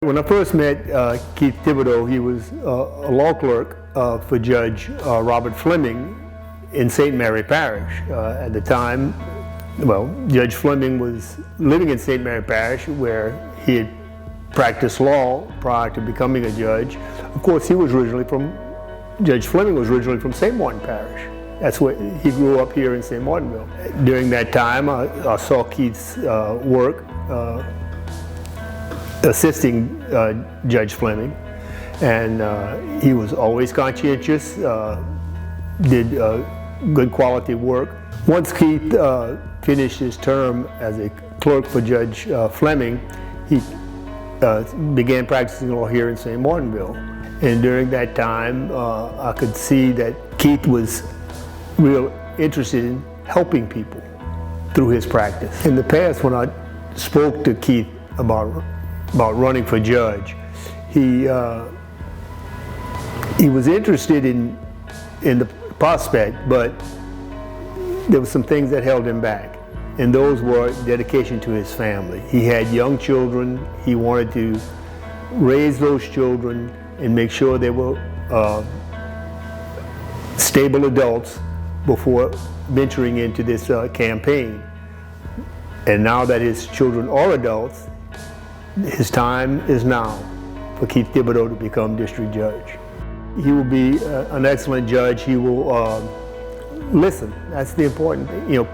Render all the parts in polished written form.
When I first met Keith Thibodeaux, he was a law clerk for Judge Robert Fleming in St. Mary Parish. At the time, Judge Fleming was living in St. Mary Parish where he had practiced law prior to becoming a judge. Of course, Judge Fleming was originally from St. Martin Parish. That's where he grew up here in St. Martinville. During that time, I saw Keith's work assisting Judge Fleming, and he was always conscientious, did good quality work. Once Keith finished his term as a clerk for Judge Fleming, he began practicing law here in St. Martinville. And during that time, I could see that Keith was real interested in helping people through his practice. In the past, when I spoke to Keith about running for judge, he was interested in the prospect, but there were some things that held him back, and those were dedication to his family. He had young children. He wanted to raise those children and make sure they were stable adults before venturing into this campaign. And now that his children are adults, his time is now for Keith Thibodeaux to become district judge. He will be an excellent judge. He will listen. That's the important thing. You know,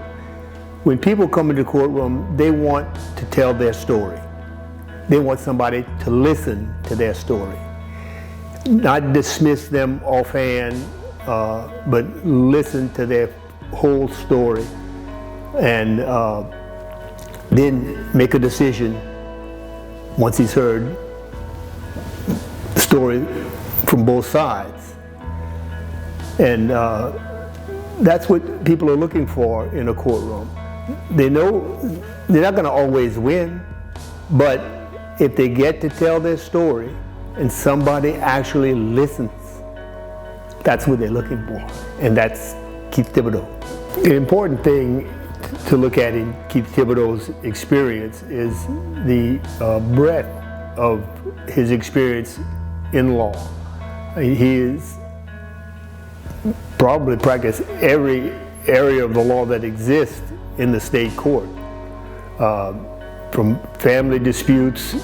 when people come into the courtroom, they want to tell their story. They want somebody to listen to their story, not dismiss them offhand, but listen to their whole story, and then make a decision once he's heard the story from both sides. And that's what people are looking for in a courtroom. They know they're not going to always win, but if they get to tell their story and somebody actually listens, that's what they're looking for, and that's Keith Thibodeaux. The important thing to look at in Keith Thibodeaux's experience is the breadth of his experience in law. He has probably practiced every area of the law that exists in the state court, from family disputes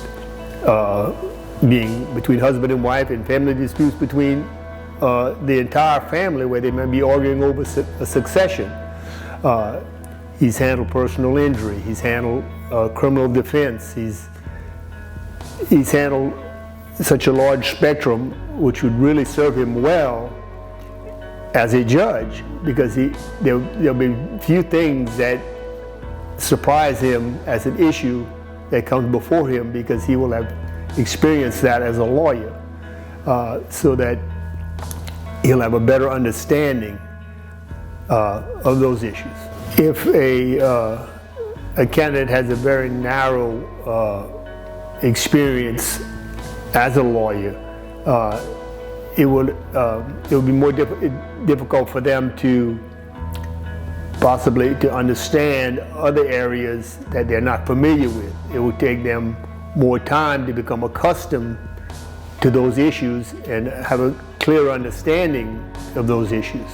being between husband and wife, and family disputes between the entire family where they may be arguing over a succession. He's handled personal injury. He's handled criminal defense. He's handled such a large spectrum, which would really serve him well as a judge, because there'll be few things that surprise him as an issue that comes before him, because he will have experienced that as a lawyer, so that he'll have a better understanding of those issues. If a candidate has a very narrow experience as a lawyer, it will be more difficult for them to possibly to understand other areas that they're not familiar with. It will take them more time to become accustomed to those issues and have a clear understanding of those issues.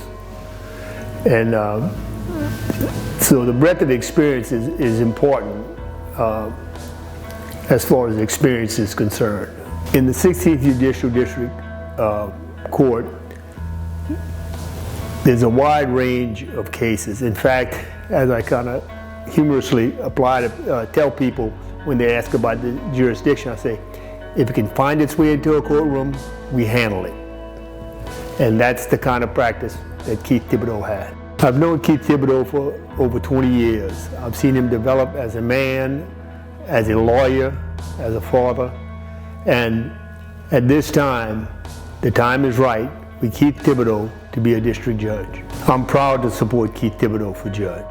And so the breadth of experience is important as far as experience is concerned. In the 16th Judicial District Court, there's a wide range of cases. In fact, as I kind of humorously tell people when they ask about the jurisdiction, I say, if it can find its way into a courtroom, we handle it. And that's the kind of practice that Keith Thibodeaux had. I've known Keith Thibodeaux for over 20 years. I've seen him develop as a man, as a lawyer, as a father. And at this time, the time is right for Keith Thibodeaux to be a district judge. I'm proud to support Keith Thibodeaux for judge.